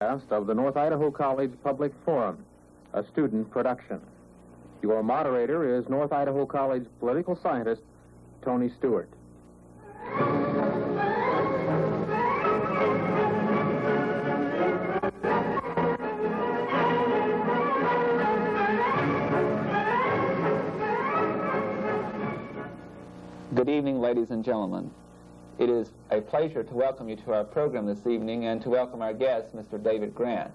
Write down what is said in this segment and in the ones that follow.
Of the North Idaho College Public Forum, a student production. Your moderator is North Idaho College political scientist Tony Stewart. Good evening, ladies and gentlemen. It is a pleasure to welcome you to our program this evening and to welcome our guest, Mr. David Grant.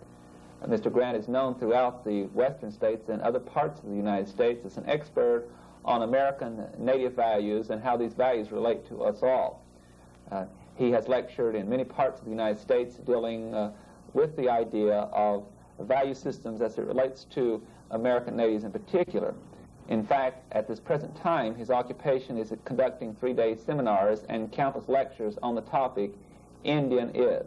Mr. Grant is known throughout the western states and other parts of the United States as an expert on American native values and how these values relate to us all. He has lectured in many parts of the United States dealing with the idea of value systems as it relates to American natives in particular. In fact, at this present time, his occupation is conducting 3-day seminars and campus lectures on the topic, Indian is.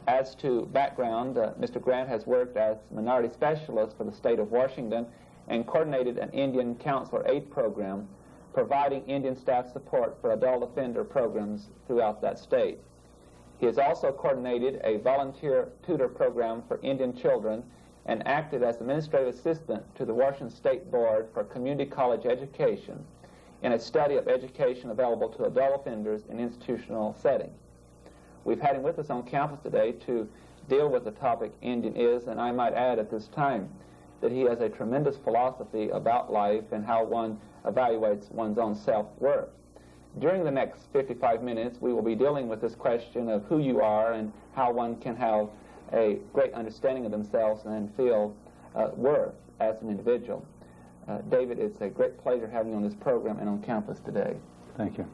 As to background, Mr. Grant has worked as minority specialist for the state of Washington and coordinated an Indian counselor aid program, providing Indian staff support for adult offender programs throughout that state. He has also coordinated a volunteer tutor program for Indian children and acted as administrative assistant to the Washington State Board for Community College Education in a study of education available to adult offenders in institutional settings. We've had him with us on campus today to deal with the topic Indian is, and I might add at this time that he has a tremendous philosophy about life and how one evaluates one's own self-worth. During the next 55 minutes, we will be dealing with this question of who you are and how one can have a great understanding of themselves and feel worth as an individual. David, it's a great pleasure having you on this program and on campus today. Thank you.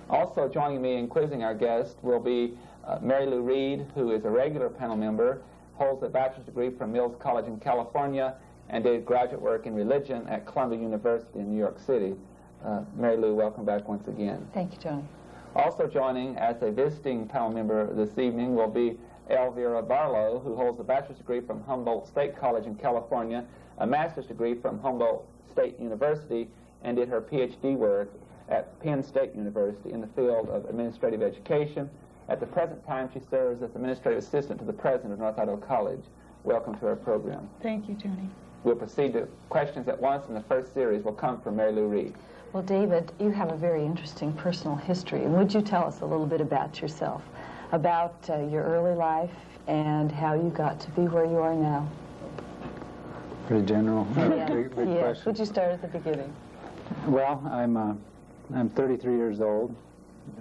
Also joining me in quizzing our guest will be Mary Lou Reed, who is a regular panel member, holds a bachelor's degree from Mills College in California, and did graduate work in religion at Columbia University in New York City. Mary Lou, welcome back once again. Thank you, Tony. Also joining as a visiting panel member this evening will be Elvira Barlow, who holds a bachelor's degree from Humboldt State College in California, a master's degree from Humboldt State University, and did her PhD work at Penn State University in the field of administrative education. At the present time, she serves as administrative assistant to the president of North Idaho College. Welcome to our program. Thank you, Tony. We'll proceed to questions at once, and the first series will come from Mary Lou Reed. Well, David, you have a very interesting personal history. Would you tell us a little bit about yourself, about your early life and how you got to be where you are now? Pretty general. Yes. Big question. Would you start at the beginning? Well, I'm 33 years old,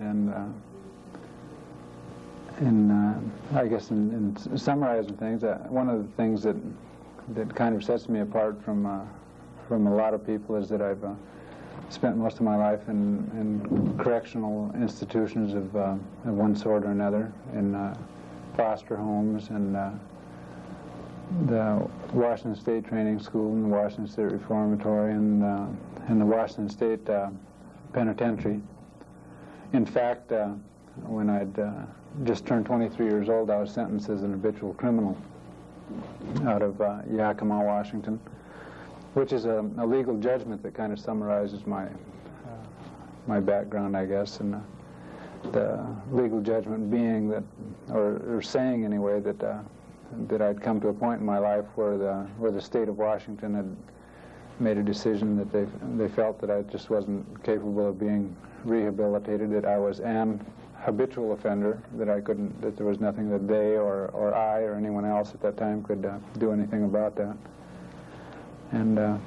and I guess in summarizing things, one of the things that kind of sets me apart from a lot of people is that I've spent most of my life in correctional institutions of one sort or another, in foster homes and the Washington State Training School and the Washington State Reformatory and the Washington State Penitentiary. In fact, when I'd just turned 23 years old, I was sentenced as an habitual criminal out of Yakima, Washington, which is a legal judgment that kind of summarizes my background, I guess, and the legal judgment being that, or saying anyway, that I'd come to a point in my life where the state of Washington had made a decision that they felt that I just wasn't capable of being rehabilitated, that I was an habitual offender, that there was nothing that they or I or anyone else at that time could do anything about that. And that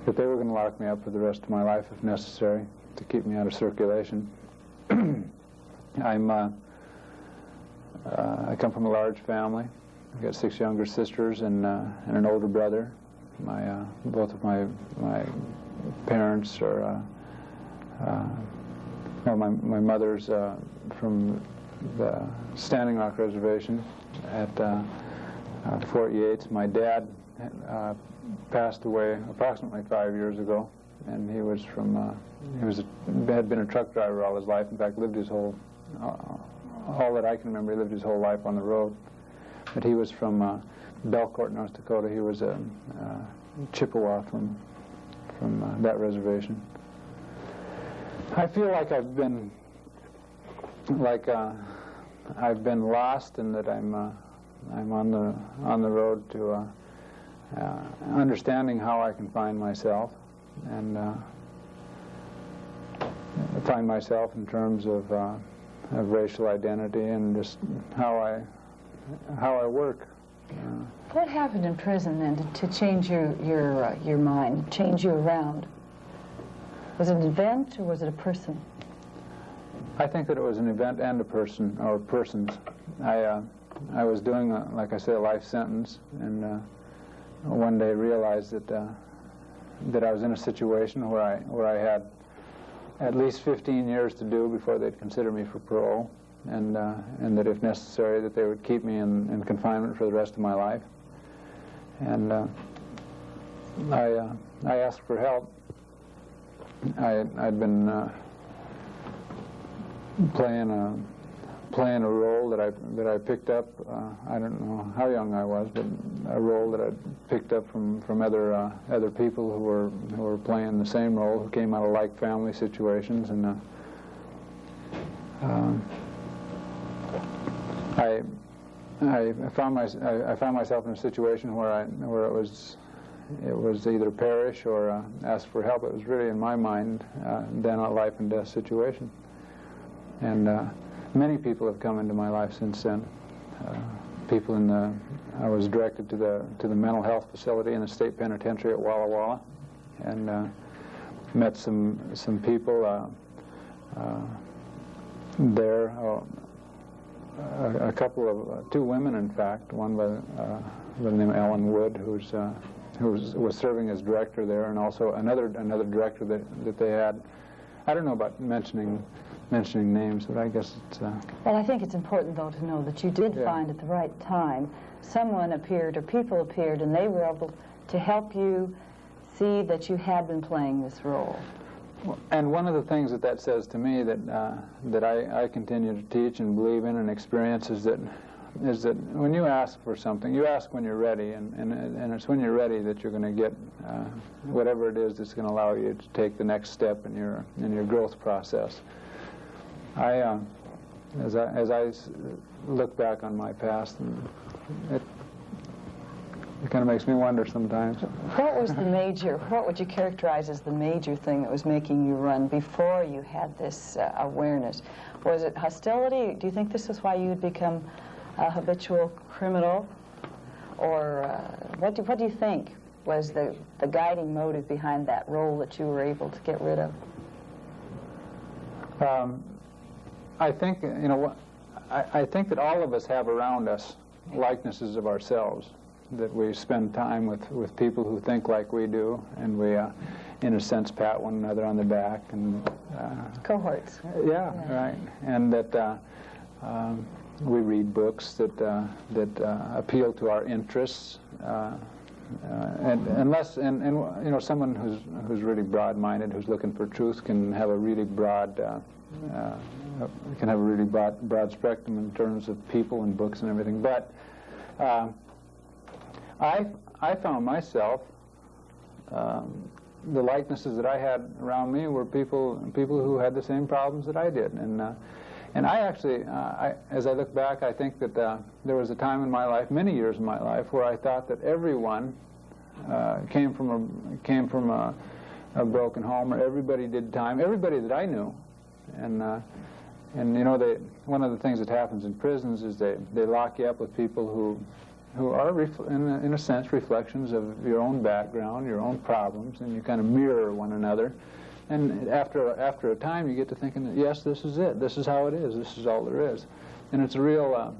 they were going to lock me up for the rest of my life if necessary to keep me out of circulation. I come from a large family. I've got 6 younger sisters and an older brother. Both of my parents are my mother's from the Standing Rock Reservation at Fort Yates. My dad passed away approximately 5 years ago, and he was had been a truck driver all his life. In fact, lived his whole all that I can remember, he lived his whole life on the road. But he was from Belcourt, North Dakota. He was a Chippewa from that reservation. I feel like I've been lost, and that I'm on the road to understanding how I can find myself, and find myself in terms of racial identity and just how I work. What happened in prison then to change your mind, change you around? Was it an event or was it a person? I think that it was an event and a person, or persons. I was doing, like I say, a life sentence, and one day realized that I was in a situation where I had at least 15 years to do before they'd consider me for parole, and that if necessary, that they would keep me in confinement for the rest of my life. And I asked for help. I'd been playing a role that I picked up. I don't know how young I was, but a role that I'd picked up from other people who were playing the same role, who came out of like family situations, and I found myself in a situation where it was either perish or ask for help. It was really, in my mind, then a life and death situation. And many people have come into my life since then. People I was directed to the mental health facility in the state penitentiary at Walla Walla, and met some people there. A couple of two women, in fact. One by the name of Ellen Wood, who was serving as director there, and also another director that they had. I don't know about mentioning names, but I guess it's... Well, I think it's important, though, to know that you did find at the right time someone appeared, or people appeared, and they were able to help you see that you had been playing this role. And one of the things that says to me that I continue to teach and believe in and experience is that when you ask for something, you ask when you're ready, and it's when you're ready that you're going to get whatever it is that's going to allow you to take the next step in your growth process. As I look back on my past, it kind of makes me wonder sometimes. What would you characterize as the major thing that was making you run before you had this awareness? Was it hostility? Do you think this is why you had become a habitual criminal? Or what do you think was the guiding motive behind that role that you were able to get rid of? I think, I think that all of us have around us likenesses of ourselves, that we spend time with people who think like we do, and we, in a sense, pat one another on the back. And cohorts. Yeah, right. And that we read books that appeal to our interests. And someone who's really broad-minded, who's looking for truth, can have a really broad broad spectrum in terms of people and books and everything. But I found myself, the likenesses that I had around me were people who had the same problems that I did, and I actually, as I look back, I think that there was a time in my life, many years in my life, where I thought that everyone came from a broken home, or everybody did time, everybody that I knew, and one of the things that happens in prisons is they lock you up with people who are, in a sense, reflections of your own background, your own problems, and you kind of mirror one another. And after a time, you get to thinking that, yes, this is it. This is how it is. This is all there is. And it's a real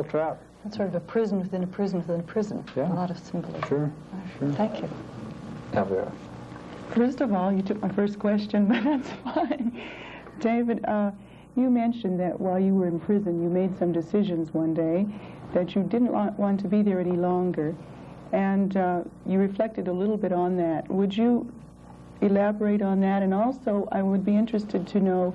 trap. It's sort of a prison within a prison within a prison. Yeah. A lot of symbolism. Sure. Thank you. Elvira. First of all, you took my first question, but that's fine. David, you mentioned that while you were in prison, you made some decisions one day that you didn't want to be there any longer. And you reflected a little bit on that. Would you elaborate on that? And also, I would be interested to know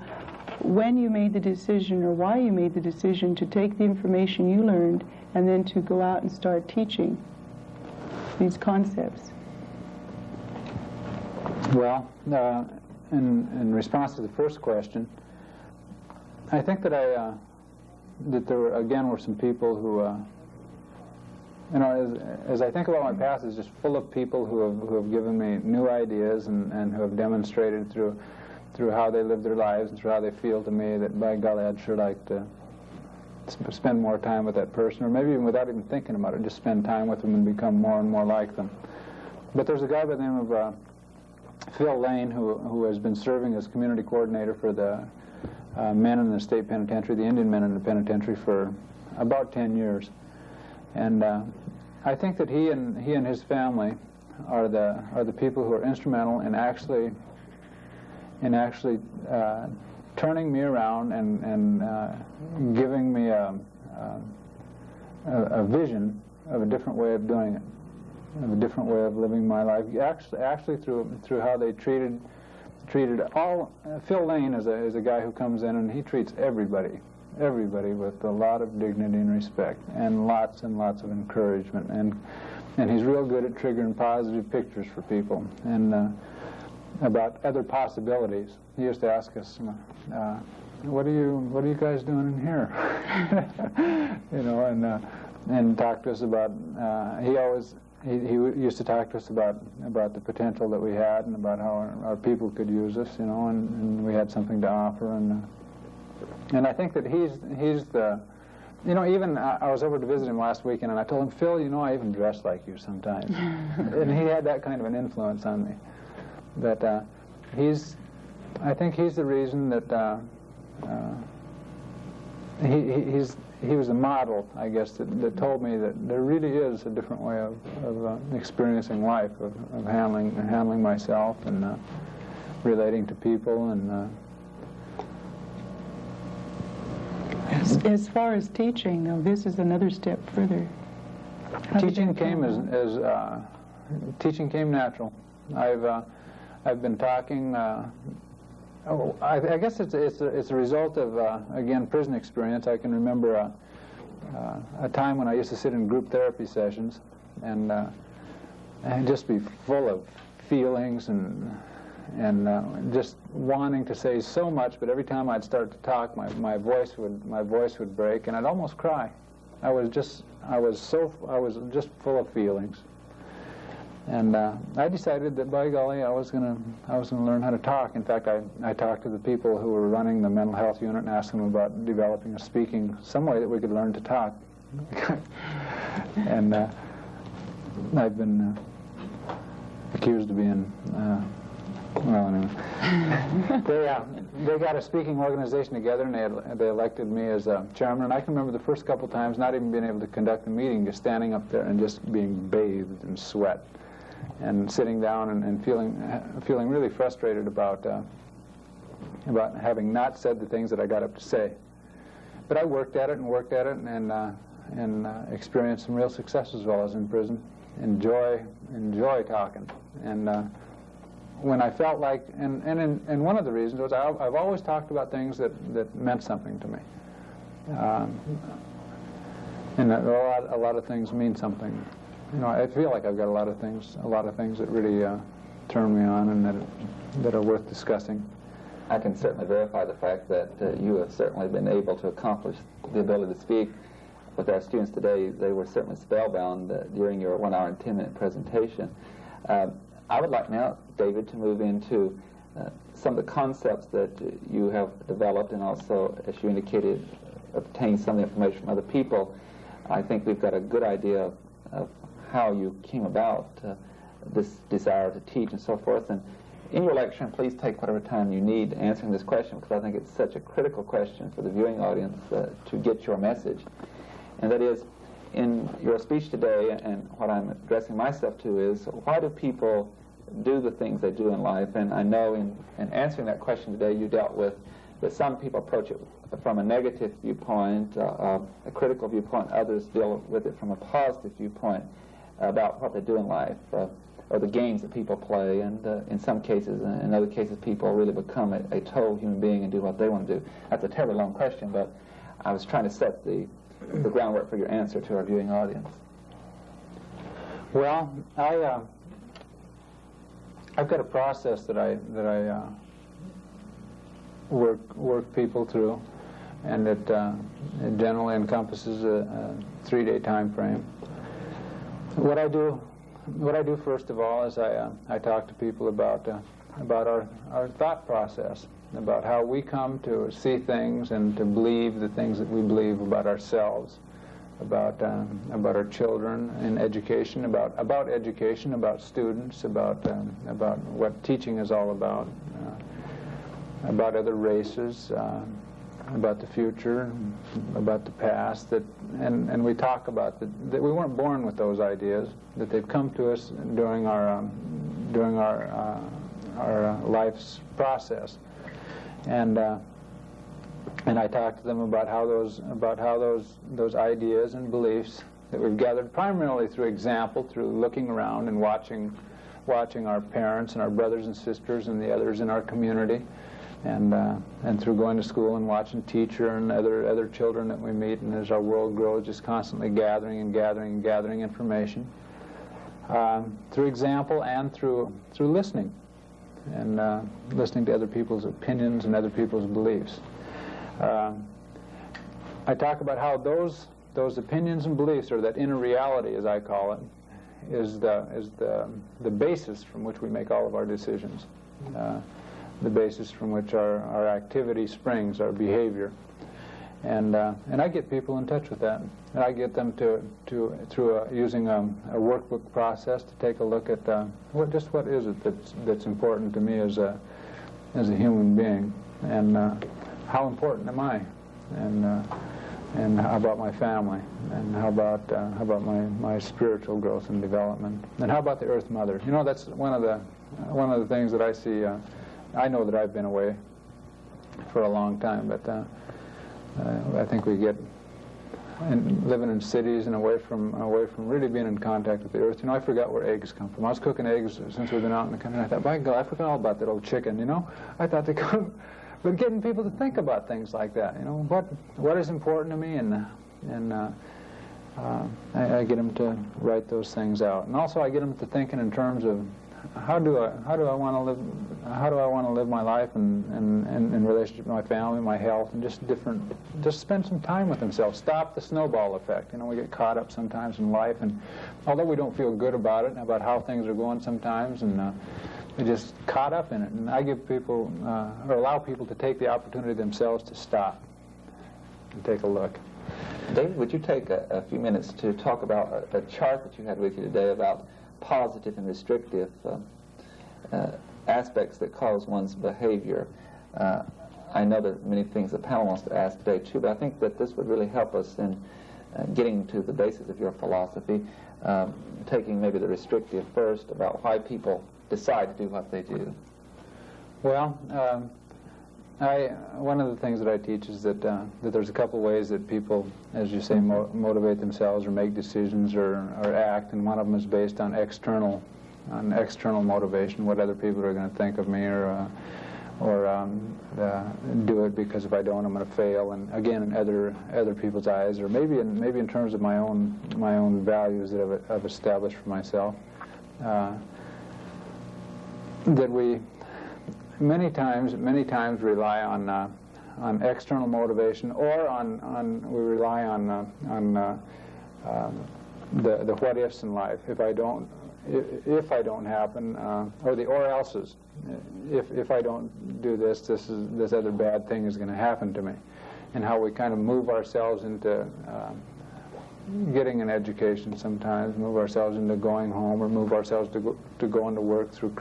when you made the decision, or why you made the decision to take the information you learned and then to go out and start teaching these concepts. Well, in response to the first question, I think that that there were some people you know, as I think about my past, it's just full of people who have given me new ideas and who have demonstrated through how they live their lives and through how they feel to me that, by golly, I'd sure like to spend more time with that person, or maybe even without even thinking about it, just spend time with them and become more and more like them. But there's a guy by the name of Phil Lane who has been serving as community coordinator for the men in the state penitentiary, the Indian men in the penitentiary, for about 10 years. And I think that he and his family are the people who are instrumental in actually turning me around and giving me a vision of a different way of doing it, of a different way of living my life. Actually through how they treated all. Phil Lane is a guy who comes in and he treats everybody with a lot of dignity and respect and lots of encouragement, and he's real good at triggering positive pictures for people and about other possibilities. He used to ask us, what are you guys doing in here? You know, and talk to us about. He used to talk to us about the potential that we had and about how our people could use us, you know, and we had something to offer, and I think that he's the, you know, even I was over to visit him last weekend and I told him, Phil, you know, I even dress like you sometimes, and he had that kind of an influence on me. But I think he's the reason that he was a model, I guess, that told me that there really is a different way of experiencing life, of handling myself and relating to people. And as far as teaching, though, this is another step further. Teaching came teaching came natural. I've been talking. I guess it's a result of again, prison experience. I can remember a time when I used to sit in group therapy sessions and just be full of feelings and just wanting to say so much, but every time I'd start to talk, my voice would break and I'd almost cry. I was just full of feelings. And I decided that, by golly, I was going to learn how to talk. In fact, I talked to the people who were running the mental health unit and asked them about developing some way that we could learn to talk. And I've been accused of being, well, anyway. They got a speaking organization together and they elected me as chairman. And I can remember the first couple times not even being able to conduct a meeting, just standing up there and just being bathed in sweat. And sitting down and feeling really frustrated about having not said the things that I got up to say. But I worked at it and experienced some real successes while I was in prison. Enjoy talking. And when I felt like, and one of the reasons was I've always talked about things that meant something to me. And a lot of things mean something. You know, I feel like I've got a lot of things that really turn me on and that are worth discussing. I can certainly verify the fact that you have certainly been able to accomplish the ability to speak with our students today. They were certainly spellbound during your 1 hour and 10-minute presentation. I would like now, David, to move into some of the concepts that you have developed and also, as you indicated, obtain some of the information from other people. I think we've got a good idea of how you came about this desire to teach and so forth. And in your lecture, and please take whatever time you need answering this question, because I think it's such a critical question for the viewing audience to get your message. And that is, in your speech today, and what I'm addressing myself to is, why do people do the things they do in life? And I know in answering that question today, you dealt with that some people approach it from a negative viewpoint, a critical viewpoint. Others deal with it from a positive viewpoint about what they do in life, or the games that people play, and in some cases, in other cases, people really become a total human being and do what they want to do. That's a terribly long question, but I was trying to set the groundwork for your answer to our viewing audience. Well, I've got a process that I work people through, and it generally encompasses a 3-day time frame. What I do first of all is I talk to people about our thought process, about how we come to see things and to believe the things that we believe about ourselves, about our children in education, about education, about students, about what teaching is all about other races, about the future, about the past, and we talk about that we weren't born with those ideas, that they've come to us during our life's process, and I talk to them about how those ideas and beliefs that we've gathered primarily through example, through looking around and watching our parents and our brothers and sisters and the others in our community, and through going to school and watching teacher and other children that we meet, and as our world grows, just constantly gathering information through example and through listening, and listening to other people's opinions and other people's beliefs. I talk about how those opinions and beliefs, or that inner reality, as I call it, is the basis from which we make all of our decisions. The basis from which our activity springs, our behavior, and I get people in touch with that, and I get them to through using a workbook process to take a look at what is it that's important to me as a human being, and how important am I, and how about my family, and how about my spiritual growth and development, and how about the Earth Mother. You know, that's one of the things that I see. I know that I've been away for a long time, but I think we get living in cities and away from really being in contact with the earth. You know, I forgot where eggs come from. I was cooking eggs since we've been out in the country, and I thought, by God, I forgot all about that old chicken. You know, I thought they could. But getting people to think about things like that, you know, what is important to me, and I get them to write those things out, and also I get them to thinking in terms of how do I want to live my life, and in relationship to my family, my health, and just spend some time with themselves. Stop the snowball effect. You know, we get caught up sometimes in life, and although we don't feel good about it, about how things are going sometimes, and we just caught up in it. And I give people, or allow people to take the opportunity themselves to stop and take a look. David, would you take a few minutes to talk about a chart that you had with you today about positive and restrictive aspects that cause one's behavior? I know there are many things the panel wants to ask today too, but I think that this would really help us in getting to the basis of your philosophy, taking maybe the restrictive first, about why people decide to do what they do. Well, one of the things that I teach is that there's a couple ways that people, as you say, motivate themselves or make decisions or act, and one of them is based on external motivation, what other people are going to think of me, or do it because if I don't, I'm going to fail, and again, in other people's eyes, or maybe in terms of my own values that I've established for myself. That we many times rely on external motivation, or we rely on the what ifs in life. If I don't happen, or the or else's. If I don't do this other bad thing is going to happen to me, and how we kind of move ourselves into getting an education sometimes, move ourselves into going home, or move ourselves to going to work through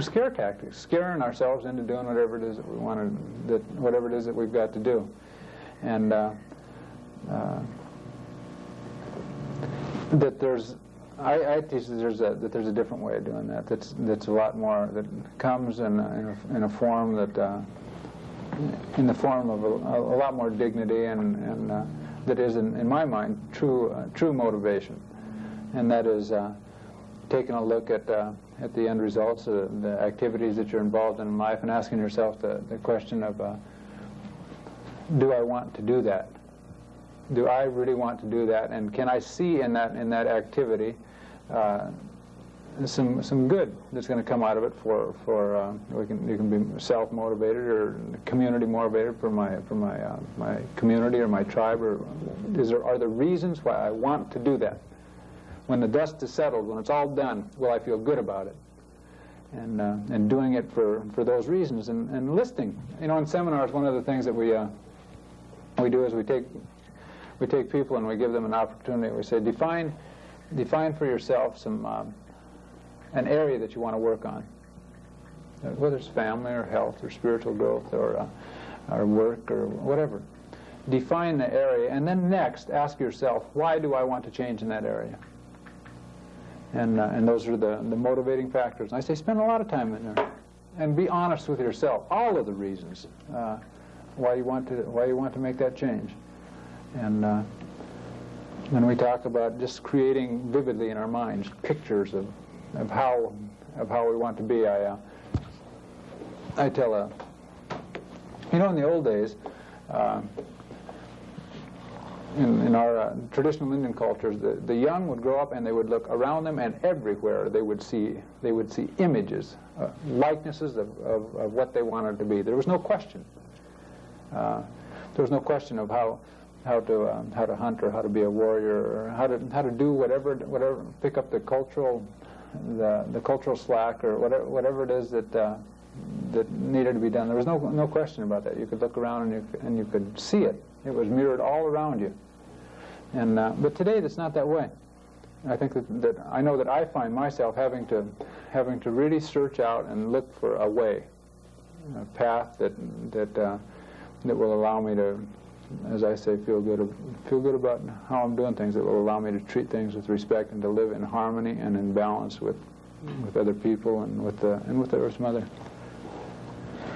scare tactics, scaring ourselves into doing whatever it is that we want to, whatever it is that we've got to do, and that there's. I teach that there's a different way of doing that. That's a lot more, that comes in a form that in the form of a lot more dignity, and that is in my mind true motivation, and that is taking a look at the end results, the activities that you're involved in life, and asking yourself the question of do I want to do that? Do I really want to do that? And can I see in that activity some good that's going to come out of it for you can be self-motivated or community motivated for my community or my tribe, or are there reasons why I want to do that? when the dust is settled, when it's all done, will I feel good about it? And doing it for those reasons, and listing. You know, in seminars, one of the things that we do is we take people and we give them an opportunity. We say, define for yourself some an area that you want to work on, whether it's family or health or spiritual growth or work or whatever. Define the area, and then next ask yourself, why do I want to change in that area? And those are the motivating factors. And I say, spend a lot of time in there, and be honest with yourself. All of the reasons why you want to make that change. And when we talk about just creating vividly in our minds pictures of how we want to be, I tell you know, in the old days, in our traditional Indian cultures, the young would grow up and they would look around them, and everywhere they would see images, likenesses of what they wanted to be. There was no question. There was no question of how to hunt or how to be a warrior or how to do whatever pick up the cultural slack or whatever it is that needed to be done. There was no question about that. You could look around and you could see it. It was mirrored all around you. And but today that's not that way. I think that I know that I find myself having to really search out and look for a way, a path that will allow me to, as I say, feel good about how I'm doing things. That will allow me to treat things with respect and to live in harmony and in balance with other people and with the Earth Mother.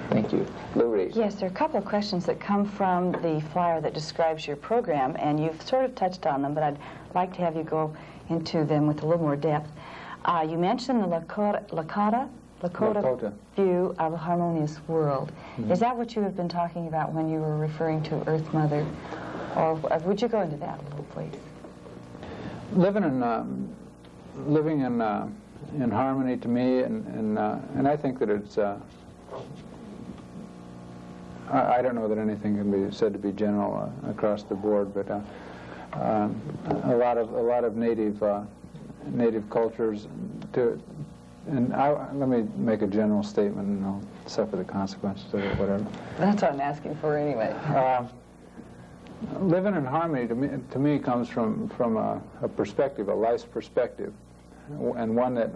Thank you. Lou Reed. Yes, there are a couple of questions that come from the flyer that describes your program, and you've sort of touched on them, but I'd like to have you go into them with a little more depth. You mentioned the Lakota view of a harmonious world. Mm-hmm. Is that what you have been talking about when you were referring to Earth Mother? Or would you go into that a little, please? Living in harmony to me, and I think that it's I don't know that anything can be said to be general across the board, but a lot of native cultures let me make a general statement, and I'll suffer the consequences of it, whatever. That's what I'm asking for anyway. Living in harmony to me comes from a perspective, a life's perspective, and one that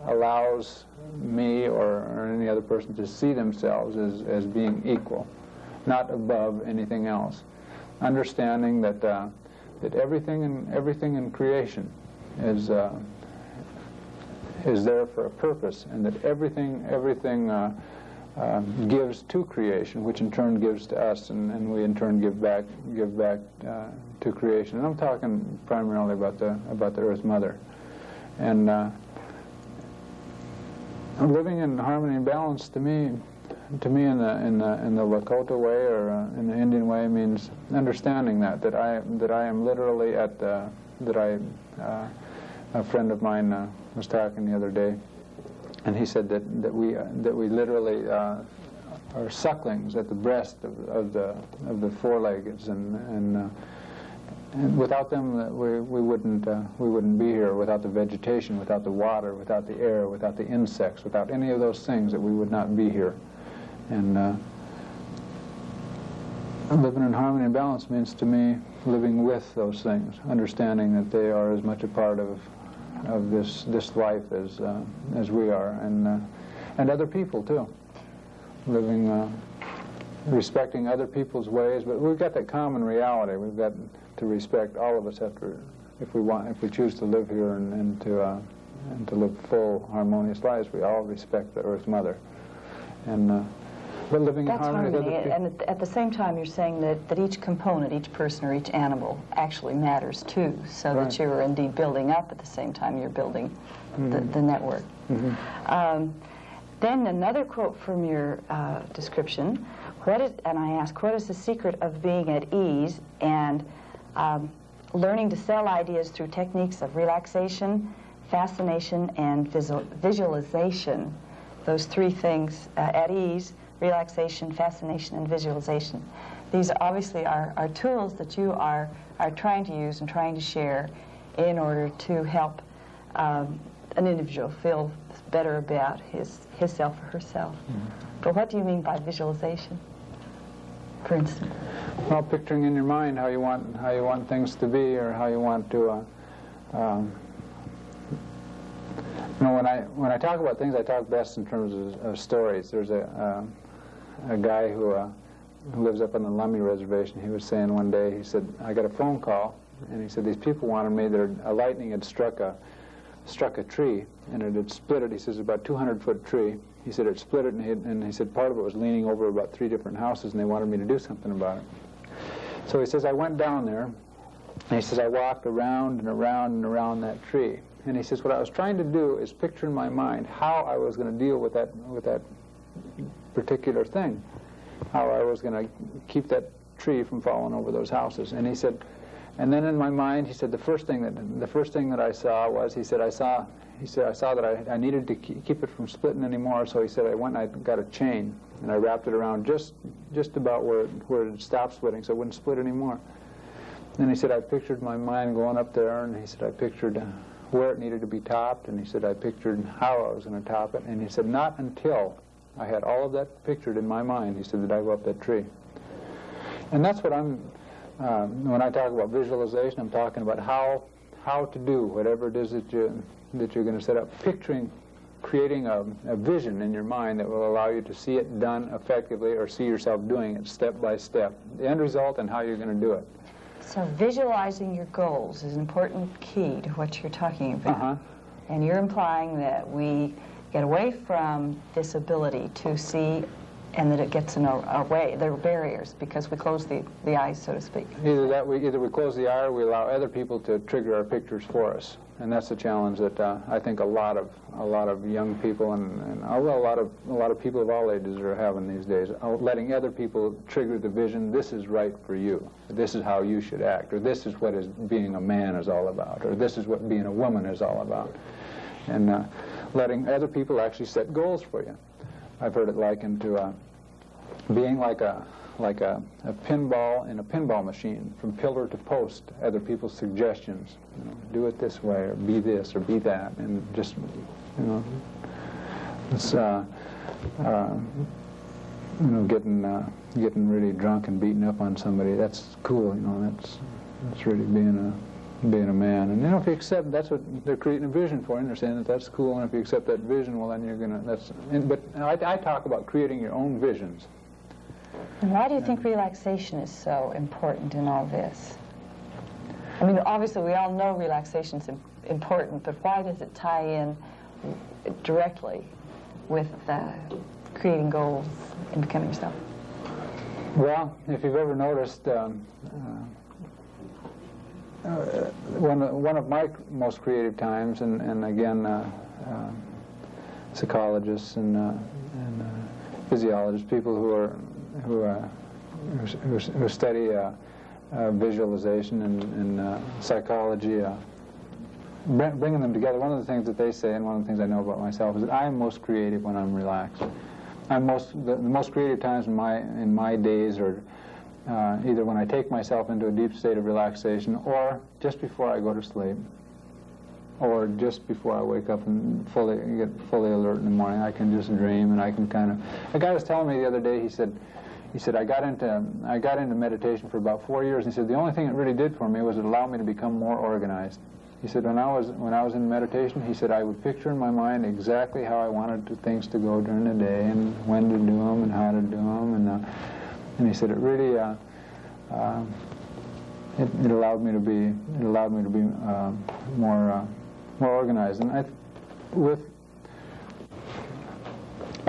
allows me or any other person to see themselves as being equal, not above anything else. Understanding that everything in creation is there for a purpose, and that everything gives to creation, which in turn gives to us, and we in turn give back to creation. And I'm talking primarily about the Earth Mother, and living in harmony and balance to me in the Lakota way or in the Indian way means understanding that I am literally a friend of mine was talking the other day, and he said that we literally are sucklings at the breast of the four-leggeds, and without them we wouldn't be here. Without the vegetation, without the water, without the air, without the insects, without any of those things, that we would not be here. And living in harmony and balance means to me living with those things, understanding that they are as much a part of this life as we are, and other people too. Living, respecting other people's ways, but we've got that common reality. We've got to respect. All of us have to, if we choose to live here and to live full, harmonious lives, we all respect the Earth Mother. And but living in harmony with other people. And at the same time, you're saying that each component, each person or each animal actually matters too, so right. that you're indeed building up at the same time you're building the network. Mm-hmm. Then another quote from your description, and I ask, what is the secret of being at ease and learning to sell ideas through techniques of relaxation, fascination, and visualization? Those three things, at ease, relaxation, fascination, and visualization. These obviously are tools that you are trying to use and trying to share in order to help an individual feel better about himself or herself. But what do you mean by visualization, for instance? Well, picturing in your mind how you want things to be, or how you want to. When I talk about things, I talk best in terms of stories. There's a guy who lives up on the Lummi Reservation. He was saying one day, he said, I got a phone call, and he said these people wanted me. A lightning had struck a tree, and it had split it. He says about 200-foot tree. He said it split it, and he said part of it was leaning over about 3 different houses, and they wanted me to do something about it. So he says I went down there, and he says I walked around and around and around that tree. And he says what I was trying to do is picture in my mind how I was going to deal with that particular thing, how I was going to keep that tree from falling over those houses. And he said, and then in my mind, he said the first thing that I saw was, he said I saw that I needed to keep it from splitting anymore. So he said I went and I got a chain and I wrapped it around just about where it stopped splitting, so it wouldn't split anymore. And he said I pictured my mind going up there, and he said I pictured where it needed to be topped, and he said I pictured how I was going to top it, and he said not until I had all of that pictured in my mind, he said, did I go up that tree. And that's what I'm, when I talk about visualization, I'm talking about how to do whatever it is that you're going to set up, creating a vision in your mind that will allow you to see it done effectively, or see yourself doing it step by step, the end result and how you're going to do it. So visualizing your goals is an important key to what you're talking about. And you're implying that we get away from this ability to see, and that it gets in our way. There are barriers because we close the eyes, so to speak. Either we close the eye, or we allow other people to trigger our pictures for us. And that's the challenge that I think a lot of young people and a lot of people of all ages are having these days, letting other people trigger the vision. This is right for you. This is how you should act, or this is what being a man is all about, or this is what being a woman is all about, and letting other people actually set goals for you. I've heard it likened to being like a pinball in a pinball machine, from pillar to post, other people's suggestions. Do it this way, or be this, or be that, and just, it's getting really drunk and beating up on somebody. That's cool, that's really being a man. And if you accept, that's what they're creating a vision for, and they're saying that that's cool. And if you accept that vision, well, then you're gonna. But I talk about creating your own visions. And why do you think relaxation is so important in all this? I mean, obviously we all know relaxation is important, but why does it tie in directly with creating goals and becoming yourself? Well, if you've ever noticed, one of my most creative times, and again, psychologists and physiologists, people who study visualization and psychology, bringing them together. One of the things that they say, and one of the things I know about myself, is that I am most creative when I'm relaxed. The most creative times in my days are either when I take myself into a deep state of relaxation, or just before I go to sleep, or just before I wake up and get fully alert in the morning. I can just dream, and I can kind of. A guy was telling me the other day. He said I got into meditation for about 4 years. And he said the only thing it really did for me was it allowed me to become more organized. He said when I was in meditation, he said I would picture in my mind exactly how I wanted things to go during the day, and when to do them, and how to do them, and he said it really it allowed me to be more organized. And I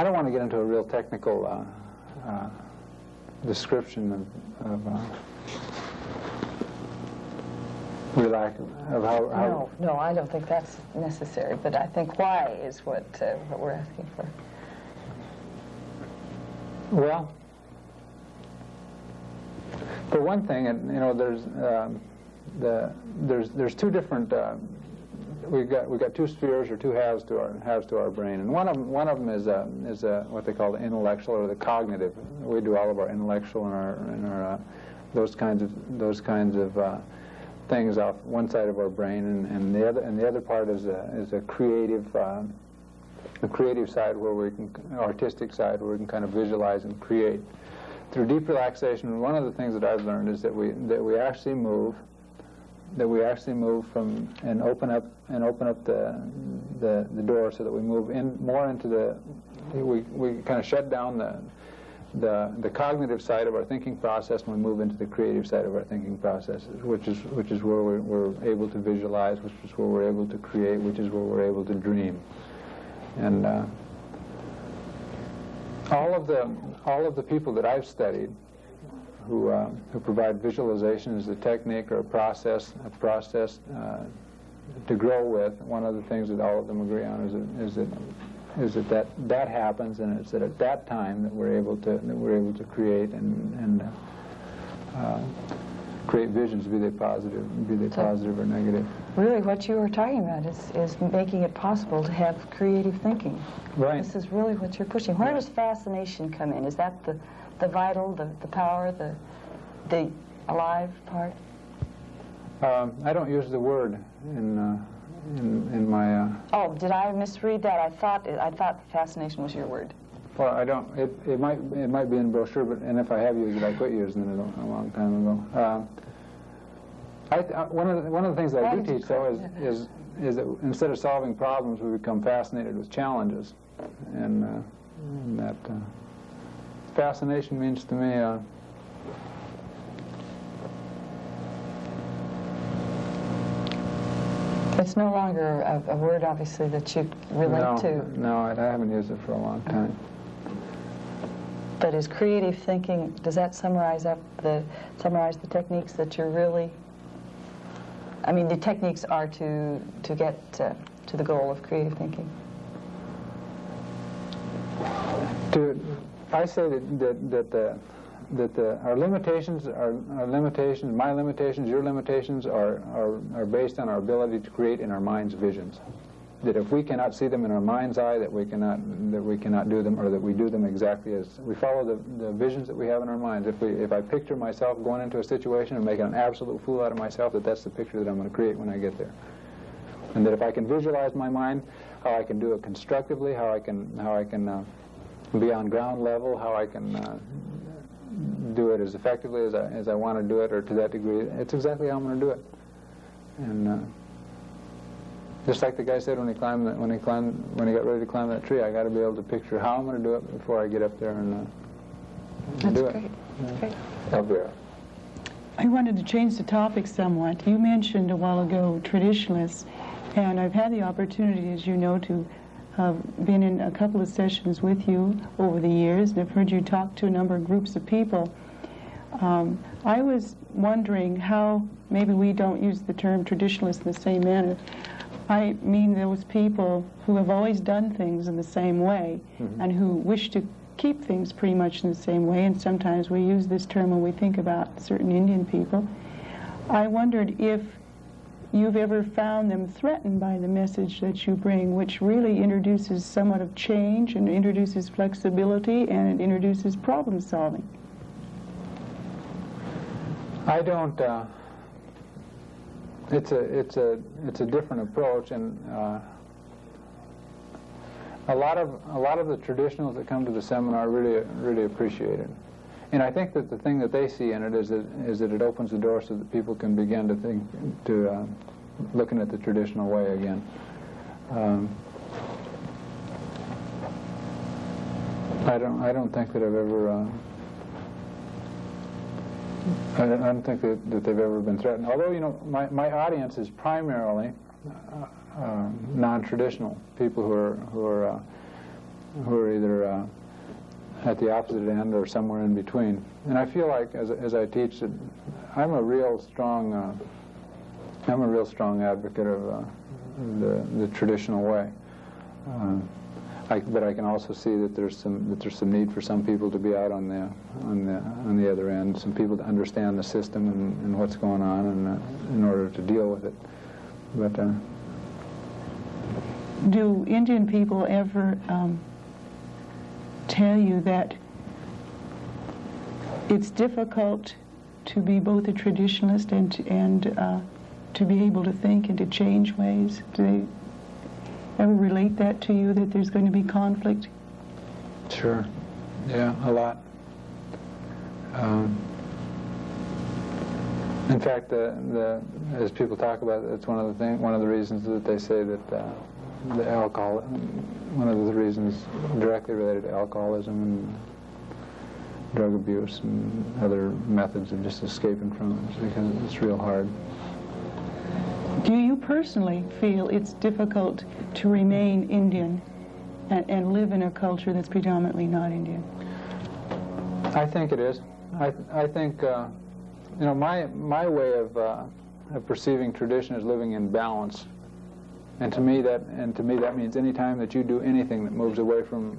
don't want to get into a real technical description of relax, of how. No, I don't think that's necessary. But I think why is what we're asking for. Well, for one thing, there's two different. We've got two spheres, or two halves to our brain, and one of them is what they call the intellectual or the cognitive. We do all of our intellectual and our those kinds of things off one side of our brain, and the other part is a creative side where we can, artistic side where we can kind of visualize and create. Through deep relaxation, one of the things that I've learned is that we actually move from and open up the door so that we move in more into we kind of shut down the cognitive side of our thinking process and we move into the creative side of our thinking processes, which is where we're able to visualize, which is where we're able to create, which is where we're able to dream. And all of the people that I've studied who provide visualization as a technique or a process to grow with, one of the things that all of them agree on is that happens, and it's at that time that we're able to create and create visions, be they positive or negative. Really, what you were talking about is making it possible to have creative thinking. Right. This is really what you're pushing. Where does fascination come in? Is that the vital, the power, the alive part? I don't use the word in my. Oh, did I misread that? I thought fascination was your word. Well, I don't. It might be in the brochure, and if I have used it, I quit using it a long time ago. One of the things that I do teach, though, is that instead of solving problems, we become fascinated with challenges, and that fascination means to me. It's no longer a word, obviously, that you relate to. No, I haven't used it for a long time. But is creative thinking, does that summarize the techniques that you're really... I mean, the techniques are to get to the goal of creative thinking? I say that our limitations, my limitations, your limitations are based on our ability to create in our mind's visions. That if we cannot see them in our mind's eye, that we cannot do them, or that we do them exactly as we follow the visions that we have in our minds. If I picture myself going into a situation and making an absolute fool out of myself, that's the picture that I'm going to create when I get there. And that if I can visualize my mind, how I can do it constructively, how I can be on ground level, how I can do it as effectively as I want to do it, or to that degree, it's exactly how I'm going to do it. And just like the guy said when he got ready to climb that tree, I got to be able to picture how I'm going to do it before I get up there and do it. That's great. Elvira. I wanted to change the topic somewhat. You mentioned a while ago traditionalists, and I've had the opportunity, as you know, to have been in a couple of sessions with you over the years, and I've heard you talk to a number of groups of people. I was wondering how maybe we don't use the term traditionalist in the same manner. I mean those people who have always done things in the same way, mm-hmm. and who wish to keep things pretty much in the same way, and sometimes we use this term when we think about certain Indian people. I wondered if you've ever found them threatened by the message that you bring, which really introduces somewhat of change, and introduces flexibility, and it introduces problem solving. I don't. It's a different approach, and a lot of the traditionals that come to the seminar really appreciate it. And I think that the thing that they see in it is that it opens the door so that people can begin to think, looking at the traditional way again. I don't think that I've ever. I don't think that they've ever been threatened. Although, you know, my audience is primarily non-traditional people who are either at the opposite end or somewhere in between. And I feel like, as I teach, that I'm a real strong advocate of the traditional way. But I can also see that there's some need for some people to be out on the other end, some people to understand the system and what's going on, and in order to deal with it. But do Indian people ever tell you that it's difficult to be both a traditionalist and to be able to think and to change ways? Do they ever relate that to you, that there's going to be conflict? Sure. Yeah, a lot. In fact, as people talk about it, it's one of the reasons that they say that the alcohol, one of the reasons directly related to alcoholism and drug abuse and other methods of just escaping from it, is because it's real hard. Do you personally feel it's difficult to remain Indian and live in a culture that's predominantly not Indian? I think it is. I think, you know, my way of perceiving tradition is living in balance, and to me that means any time that you do anything that moves away from,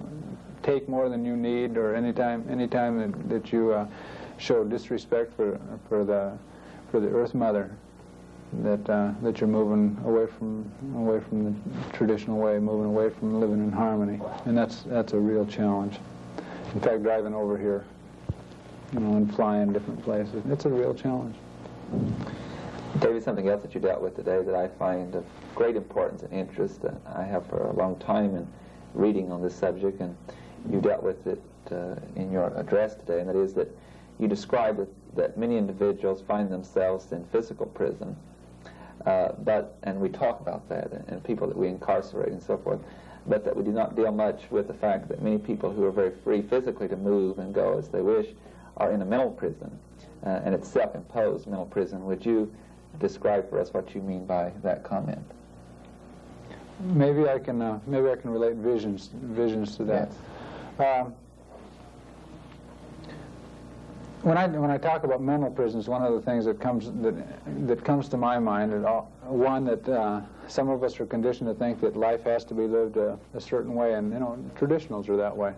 take more than you need, or any time that you show disrespect for the Earth Mother, that you're moving away from the traditional way, moving away from living in harmony, and that's a real challenge. In fact, driving over here, you know, and flying different places, it's a real challenge. David, something else that you dealt with today that I find of great importance and interest, I have for a long time in reading on this subject, and you dealt with it in your address today, and that is that you described that many individuals find themselves in physical prison, and we talk about that, and people that we incarcerate and so forth, but that we do not deal much with the fact that many people who are very free physically to move and go as they wish are in a mental prison, and it's self-imposed mental prison. Would you describe for us what you mean by that comment? Maybe I can relate visions to that. Yes. When I talk about mental prisons, one of the things that comes to my mind is one that some of us are conditioned to think that life has to be lived a certain way, and you know, traditionals are that way,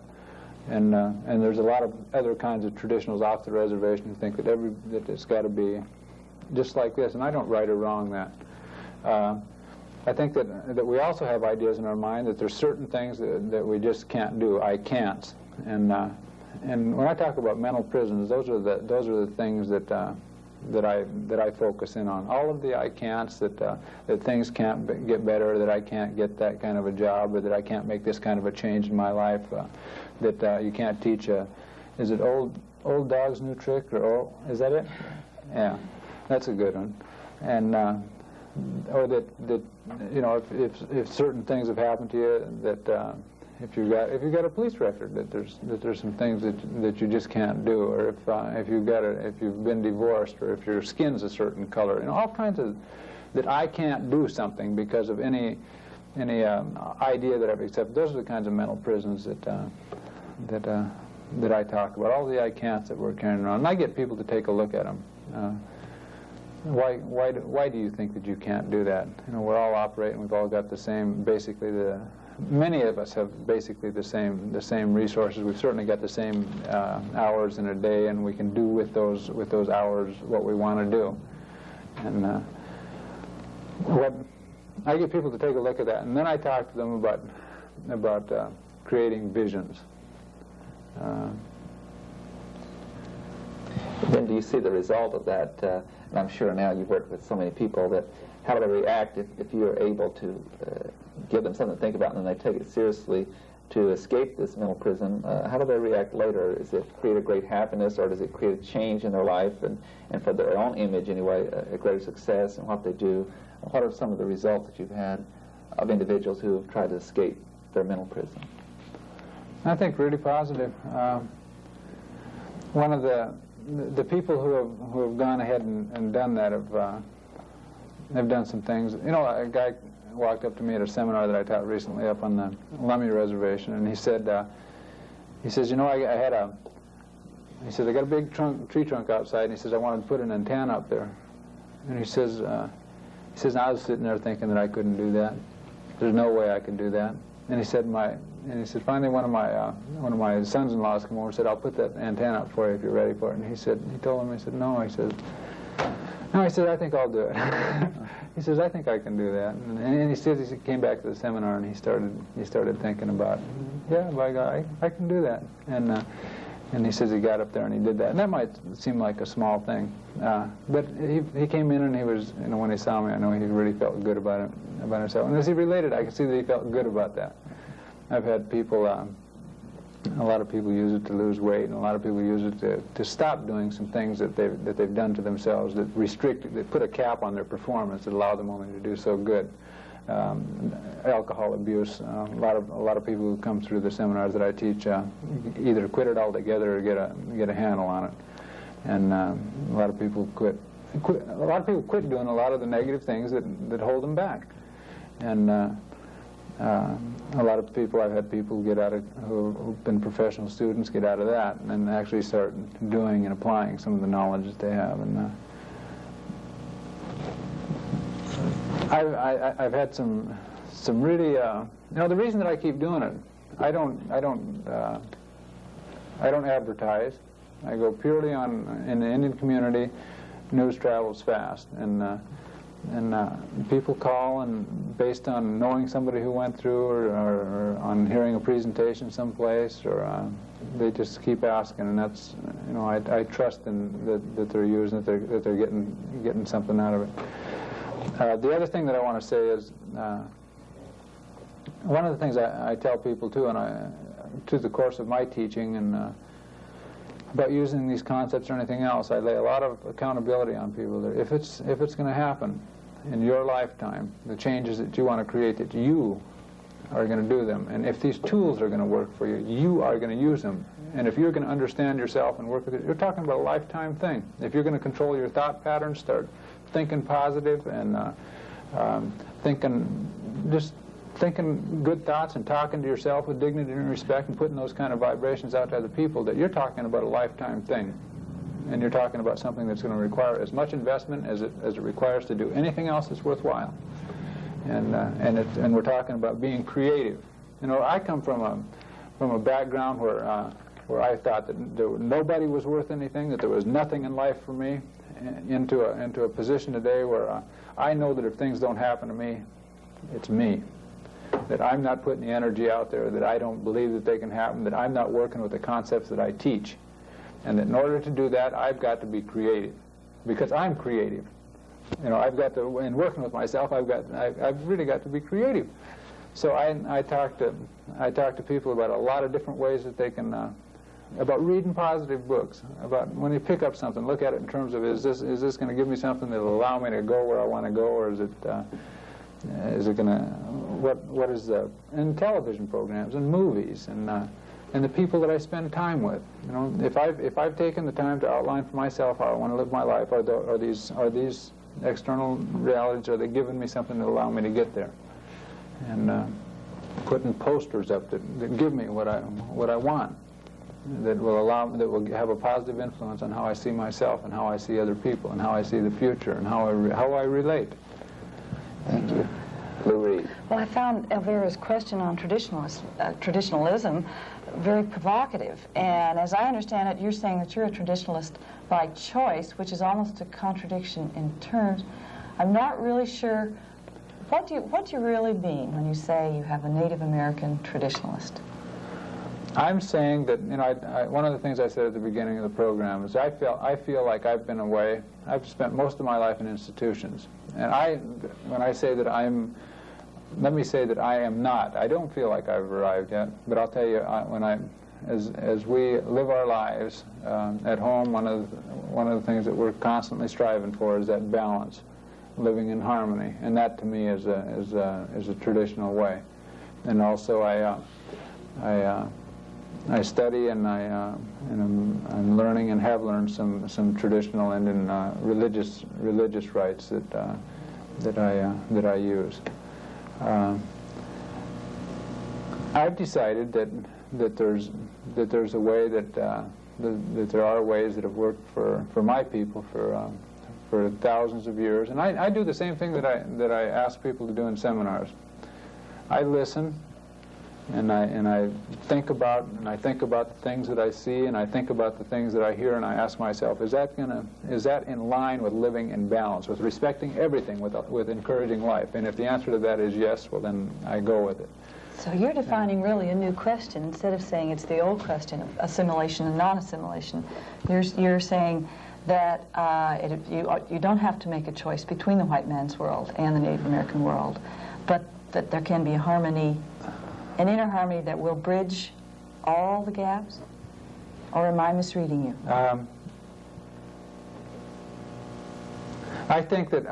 and there's a lot of other kinds of traditionals off the reservation who think that it's got to be just like this, and I don't right or wrong that. I think that we also have ideas in our mind that there's certain things that we just can't do. I can't, and when I talk about mental prisons, those are the things that I focus in on. All of the I can'ts, that things can't get better, that I can't get that kind of a job, or that I can't make this kind of a change in my life, that you can't teach is it old dog's new trick, or is that it? Yeah, that's a good one. And or that you know, if certain things have happened to you, that if you've got a police record, that there's some things that you just can't do, or if you've been divorced, or if your skin's a certain color, you know, all kinds of that I can't do something because of any idea that I've accepted. Those are the kinds of mental prisons that I talk about. All the I can'ts that we're carrying around, and I get people to take a look at them. Why do you think that you can't do that? You know, we're all operating. We've all got the same, basically many of us have basically the same resources. We've certainly got the same hours in a day, and we can do with those hours what we want to do. And I get people to take a look at that, and then I talk to them about creating visions. Then do you see the result of that? And I'm sure now you've worked with so many people that how do they react if you're able to give them something to think about and then they take it seriously to escape this mental prison? How do they react later? Does it create a great happiness, or does it create a change in their life and for their own image anyway, a greater success in what they do? What are some of the results that you've had of individuals who have tried to escape their mental prison? I think really positive. One of the people who have gone ahead and done that have done some things. You know, a guy walked up to me at a seminar that I taught recently up on the Lummi Reservation, and he says, you know, I got a big tree trunk outside, and he says, I wanted to put an antenna up there. And he says, I was sitting there thinking that I couldn't do that. There's no way I could do that. And he said, finally one of my sons-in-laws came over and said, I'll put that antenna up for you if you're ready for it. And he told him, he said, no. He said, I think I'll do it. He says, I think I can do that. And he says he came back to the seminar and he started thinking about, yeah, by God, I can do that. And And he says he got up there and he did that. And that might seem like a small thing. But he came in and he was, when he saw me, I know he really felt good about himself. And as he related, I could see that he felt good about that. I've had people, a lot of people use it to lose weight, and a lot of people use it to stop doing some things that they've done to themselves that put a cap on their performance that allow them only to do so good. Alcohol abuse. A lot of people who come through the seminars that I teach either quit it altogether or get a handle on it. And a lot of people quit. A lot of people quit doing a lot of the negative things that hold them back. And a lot of people, I've had people get out of, who've been professional students, get out of that and actually start doing and applying some of the knowledge that they have. And I've had some really, the reason that I keep doing it, I don't advertise. I go purely in the Indian community. News travels fast, and people call, and based on knowing somebody who went through, or on hearing a presentation someplace, or they just keep asking, and that's, I trust that they're using it, that they're getting something out of it. The other thing that I want to say is, one of the things I tell people too, and through the course of my teaching, and about using these concepts or anything else, I lay a lot of accountability on people. That if it's going to happen in your lifetime, the changes that you want to create, that you are going to do them, and if these tools are going to work for you, you are going to use them. And if you're going to understand yourself and work with it, you're talking about a lifetime thing. If you're going to control your thought patterns, start thinking positive and thinking good thoughts and talking to yourself with dignity and respect and putting those kind of vibrations out to other people, that you're talking about a lifetime thing. And you're talking about something that's going to require as much investment as it requires to do anything else that's worthwhile. And we're talking about being creative. I come from a background where I thought that nobody was worth anything, that there was nothing in life for me, into a position today where I know that if things don't happen to me, it's me. That I'm not putting the energy out there, that I don't believe that they can happen, that I'm not working with the concepts that I teach. And that in order to do that, I've got to be creative, because I'm creative. I've got to, in working with myself, I've really got to be creative. So I talk to people about a lot of different ways that they can, about reading positive books, about when you pick up something, look at it in terms of, is this going to give me something that will allow me to go where I want to go, or is it going to, what is the, in television programs and movies and the people that I spend time with. If I've taken the time to outline for myself how I want to live my life, are these external realities, are they giving me something to allow me to get there? And putting posters up that give me what I want, that will have a positive influence on how I see myself and how I see other people and how I see the future and how I relate. Thank you. Lou Reed. Well, I found Elvira's question on traditionalism very provocative. And as I understand it, you're saying that you're a traditionalist by choice, which is almost a contradiction in terms. I'm not really sure. What do you really mean when you say you have a Native American traditionalist? I'm saying that, one of the things I said at the beginning of the program is I feel like I've been away. I've spent most of my life in institutions. And when I say that let me say that I am not. I don't feel like I've arrived yet, but I'll tell you, as we live our lives at home, one of the things that we're constantly striving for is that balance, living in harmony, and that to me is a traditional way. And also I study and I'm learning and have learned some traditional and religious rites that I use. I've decided that there's a way that there are ways that have worked for my people for thousands of years, and I do the same thing that I ask people to do in seminars. I listen. And I think about the things that I see, and I think about the things that I hear, and I ask myself, is that in line with living in balance, with respecting everything, with encouraging life? And if the answer to that is yes, well then I go with it. So you're defining really a new question. Instead of saying it's the old question of assimilation and non-assimilation, you're saying that you don't have to make a choice between the white man's world and the Native American world, but that there can be a harmony, an inner harmony that will bridge all the gaps? Or am I misreading you? I think that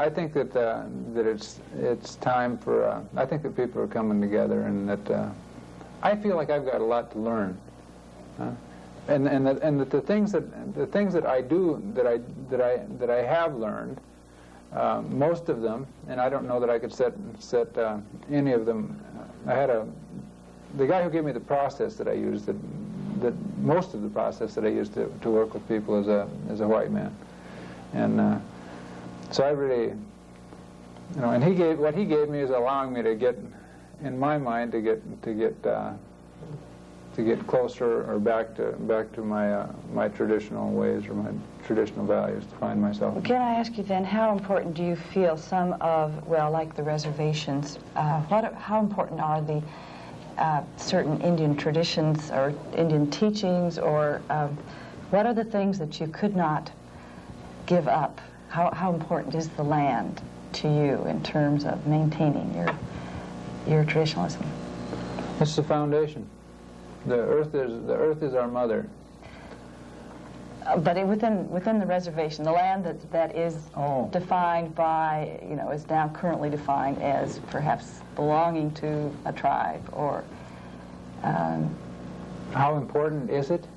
it's time for. I think that people are coming together, and that I feel like I've got a lot to learn, and that the things that I do that I have learned, most of them, and I don't know that I could set any of them. I had the guy who gave me the process that I used, that most of the process that I used to work with people is a white man, and. So I really, and what he gave me is allowing me to get, in my mind, to get closer or back to my traditional ways or my traditional values, to find myself. Can I ask you then, how important do you feel some of, well, like the reservations, how important are the certain Indian traditions or Indian teachings, or what are the things that you could not give up? How important is the land to you in terms of maintaining your traditionalism? It's the foundation. The earth is our mother. But within the reservation, the land that is defined by, is now currently defined as perhaps belonging to a tribe, or how important is it?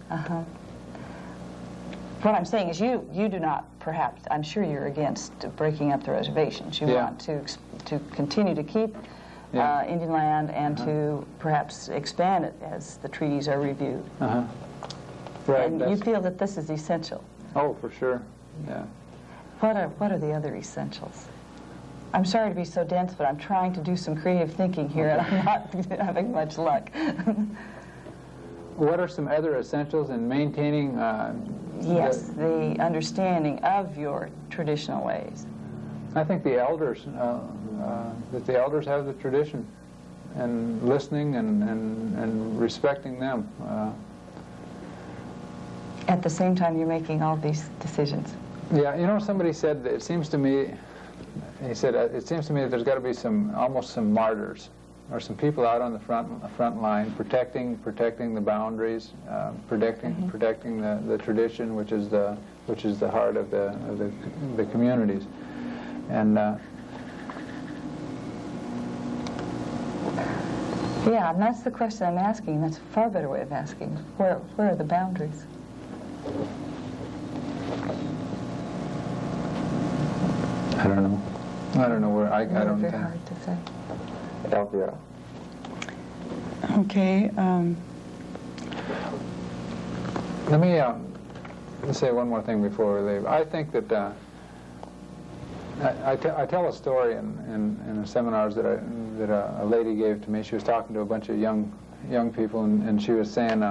What I'm saying is you do not, perhaps, I'm sure you're against breaking up the reservations. You want to continue to keep Indian land and to perhaps expand it as the treaties are reviewed. Right. And you feel that this is essential. Oh, for sure. Yeah. What are the other essentials? I'm sorry to be so dense, but I'm trying to do some creative thinking here, and I'm not having much luck. What are some other essentials in maintaining? Yes, the understanding of your traditional ways. I think the elders, that the elders have the tradition, and listening and respecting them. At the same time, you're making all these decisions. Yeah, somebody said that it seems to me. He said it seems to me that there's got to be almost some martyrs, or some people out on the front line protecting the boundaries, protecting the tradition, which is the heart of the communities, and yeah, and that's the question I'm asking. That's a far better way of asking. Where are the boundaries? I don't know. I don't know where. I don't very think. hard to say. Elvira. Okay. Let me say one more thing before we leave. I think that I tell a story in the seminars that a lady gave to me. She was talking to a bunch of young people, and she was saying,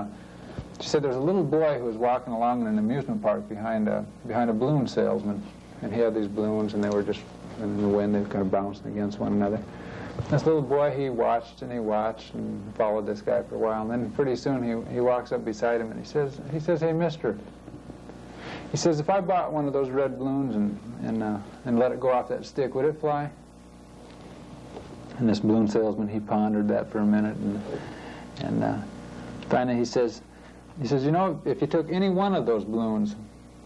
she said there's a little boy who was walking along in an amusement park behind a balloon salesman, and he had these balloons, and they were just in the wind, they were kind of bouncing against one another. This little boy, he watched and followed this guy for a while, and then pretty soon he walks up beside him and he says, "Hey, mister," he says, "if I bought one of those red balloons and let it go off that stick, would it fly?" And this balloon salesman, he pondered that for a minute, and finally he says, if you took any one of those balloons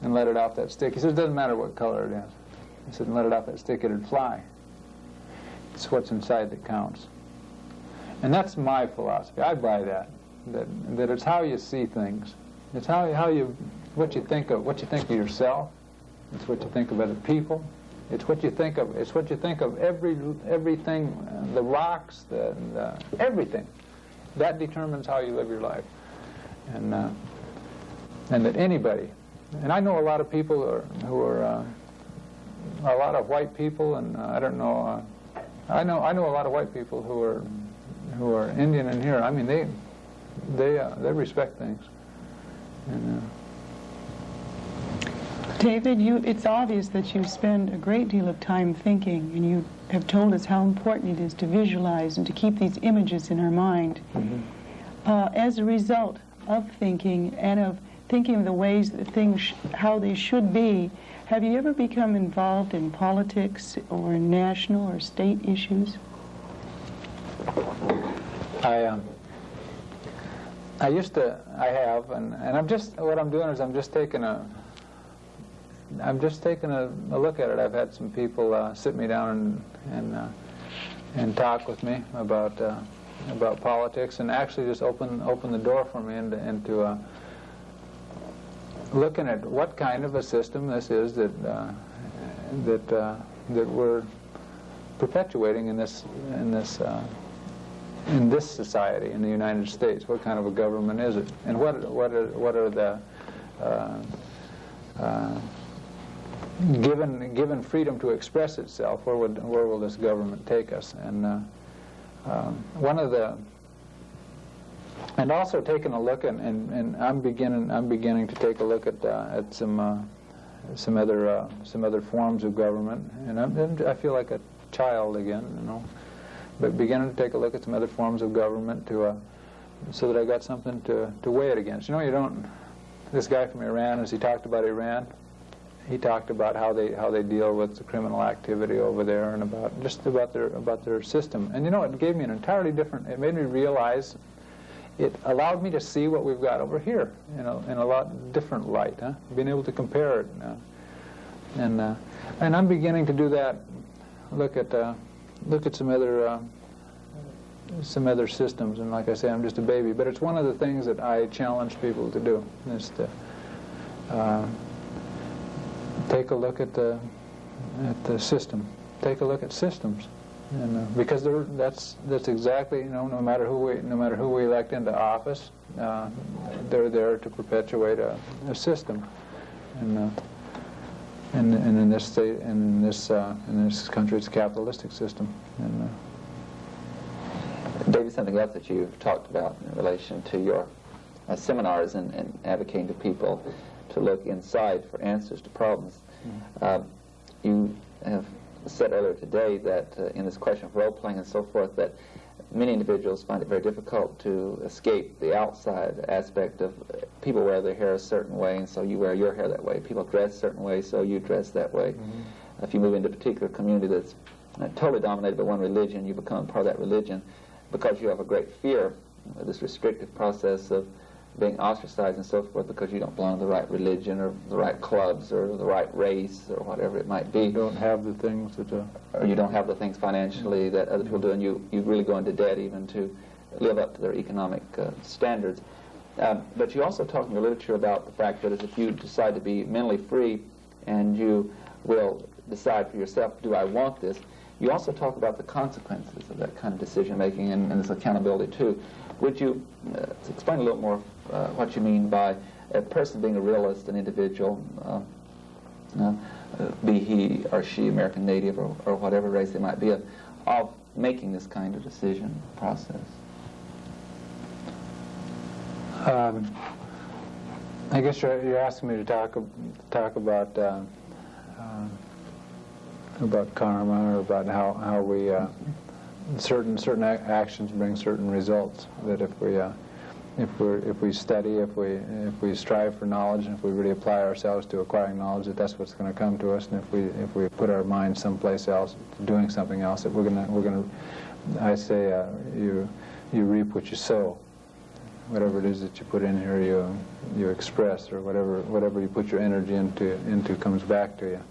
and let it off that stick, he says, it doesn't matter what color it is. He said, and let it off that stick, it'd fly. It's what's inside that counts. And that's my philosophy. I buy that it's how you see things. It's what you think of yourself. It's what you think of other people. It's what you think of. It's what you think of everything. The rocks, everything. That determines how you live your life. And that anybody. And I know a lot of people who are a lot of white people, and I don't know. I know a lot of white people who are Indian in here. I mean, they respect things. And David, it's obvious that you spend a great deal of time thinking, and you have told us how important it is to visualize and to keep these images in our mind. As a result of thinking and of thinking of the ways that things, how they should be, have you ever become involved in politics or national or state issues? I have, and what I'm doing is I'm just taking a look at it. I've had some people sit me down and talk with me about politics, and actually just open the door for me into looking at what kind of a system this is that we're perpetuating in this society in the United States. What kind of a government is it, and what are the given freedom to express itself, where will this government take us? And and also taking a look and I'm beginning to take a look at some other forms of government, and I feel like a child again, but beginning to take a look at some other forms of government so that I got something to weigh it against. You don't. This guy from Iran, as he talked about Iran, he talked about how they deal with the criminal activity over there, and about their system. And it gave me an entirely different. It made me realize. It allowed me to see what we've got over here, in a lot different light. Being able to compare it, and I'm beginning to do that. Look at some other systems, and like I say, I'm just a baby. But it's one of the things that I challenge people to do, is to take a look at the system. Take a look at systems, and because that's exactly no matter who we elect into office, they're there to perpetuate a system, and in this state and in this country, it's a capitalistic system. And David, something else that you've talked about in relation to your seminars and advocating to people to look inside for answers to problems. You have said earlier today that in this question of role-playing and so forth, that many individuals find it very difficult to escape the outside aspect of people wear their hair a certain way, and so you wear your hair that way. People dress a certain way, so you dress that way. If you move into a particular community that's totally dominated by one religion, you become part of that religion because you have a great fear of this restrictive process of being ostracized and so forth because you don't belong to the right religion or the right clubs or the right race or whatever it might be. You don't have the things that... Or you don't have the things financially that other people do, and you really go into debt even to live up to their economic standards. But you also talk in your literature about the fact that if you decide to be mentally free and you will decide for yourself, do I want this? You also talk about the consequences of that kind of decision-making and this accountability, too. Would you explain a little more what you mean by a person being a realist, an individual, be he or she American Native or whatever race they might be, of making this kind of decision process? I guess you're asking me to talk about karma, or about how we certain actions bring certain results. That if we study, if we strive for knowledge, and if we really apply ourselves to acquiring knowledge, that's what's going to come to us. And if we put our mind someplace else, doing something else, that we're gonna. I say you reap what you sow. Whatever it is that you put in here, you express, or whatever you put your energy into comes back to you.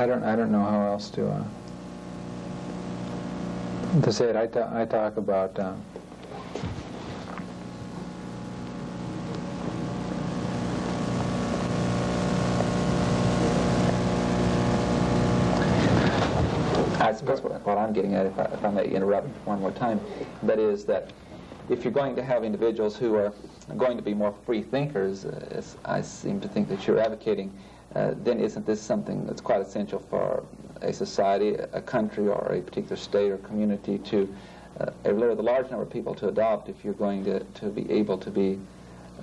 I don't know how else to say it. I talk about I suppose what I'm getting at, if I may interrupt one more time, that is that if you're going to have individuals who are going to be more free thinkers, as I seem to think that you're advocating, then isn't this something that's quite essential for a society, a country, or a particular state or community to the large number of people to adopt if you're going to be able to be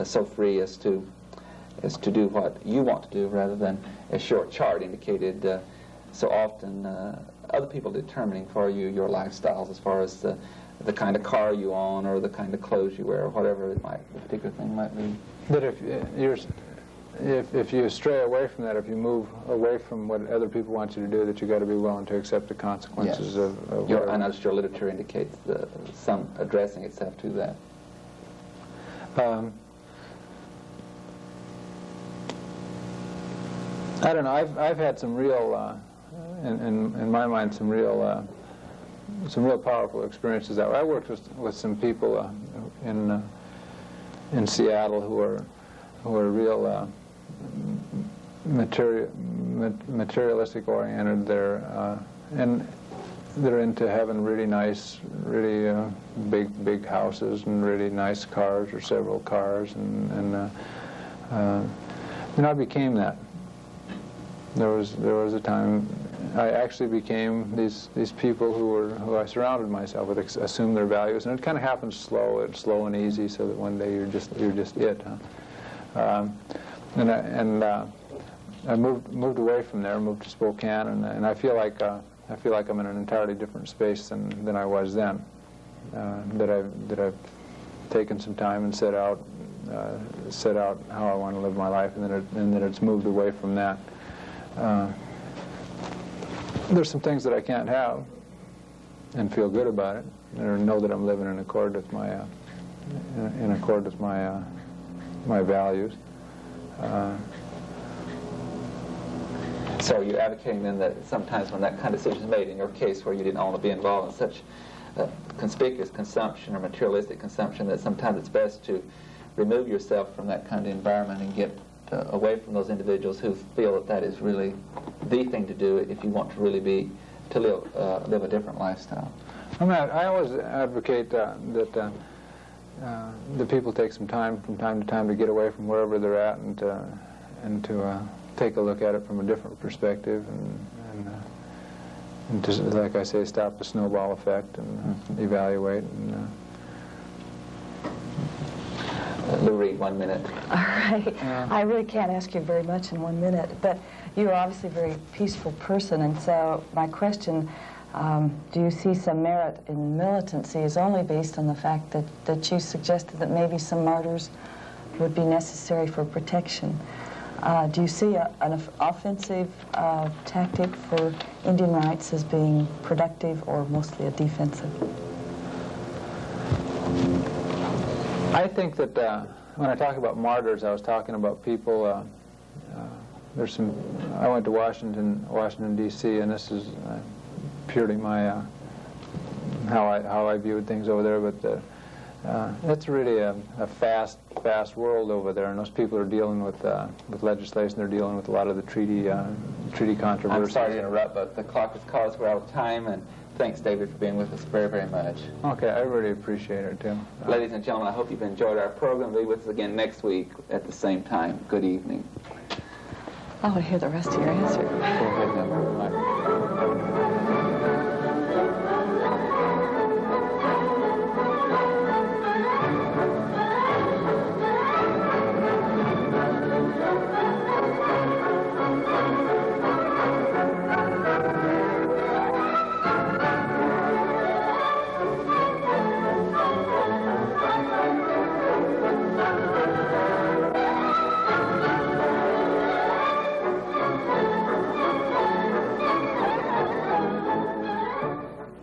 so free as to do what you want to do rather than a short chart indicated so often other people determining for you your lifestyles as far as the kind of car you own or the kind of clothes you wear or whatever the particular thing might be. But if you stray away from that, if you move away from what other people want you to do, that you got to be willing to accept the consequences yes. of I noticed your literature indicates some addressing itself to that. I don't know. I've had some real, in my mind, some real powerful experiences that way. I worked with some people in Seattle who are real materialistic oriented. And they're into having really nice, really big houses and really nice cars or several cars, and I became that. There was a time I actually became these people who I surrounded myself with, assumed their values, and it kind of happens slow and easy, so that one day you're just it. Huh? I moved away from there, moved to Spokane, and I feel like I'm in an entirely different space than I was then. That I've taken some time and set out how I want to live my life, and that it's moved away from that. There's some things that I can't have and feel good about it, or know that I'm living in accord with my my values. So you're advocating then that sometimes when that kind of decision is made, in your case where you didn't want to be involved in such conspicuous consumption or materialistic consumption, that sometimes it's best to remove yourself from that kind of environment and get away from those individuals who feel that is really the thing to do if you want to really live a different lifestyle. I always advocate that the people take some time from time to time to get away from wherever they're at and to take a look at it from a different perspective and to, like I say, stop the snowball effect and evaluate. And, Lou Reed, 1 minute. All right. I really can't ask you very much in 1 minute, but you're obviously a very peaceful person, and so my question, do you see some merit in militancy, is only based on the fact that you suggested that maybe some martyrs would be necessary for protection. Do you see an offensive tactic for Indian rights as being productive or mostly a defensive? I think that when I talk about martyrs, I was talking about people. There's some. I went to Washington D.C., and this is purely my how I viewed things over there. But it's really a fast world over there, and those people are dealing with legislation. They're dealing with a lot of the treaty controversies. I'm sorry to interrupt, but the clock has called us. We're out of time, and thanks, David, for being with us very, very much. Okay, I really appreciate it, Tim. Ladies and gentlemen, I hope you've enjoyed our program. Be with us again next week at the same time. Good evening. I want to hear the rest of your answer. Go ahead, then.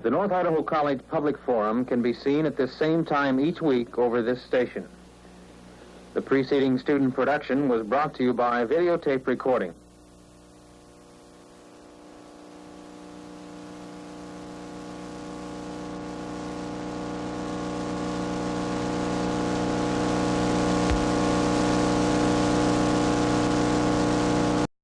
The North Idaho College Public Forum can be seen at this same time each week over this station. The preceding student production was brought to you by videotape recording.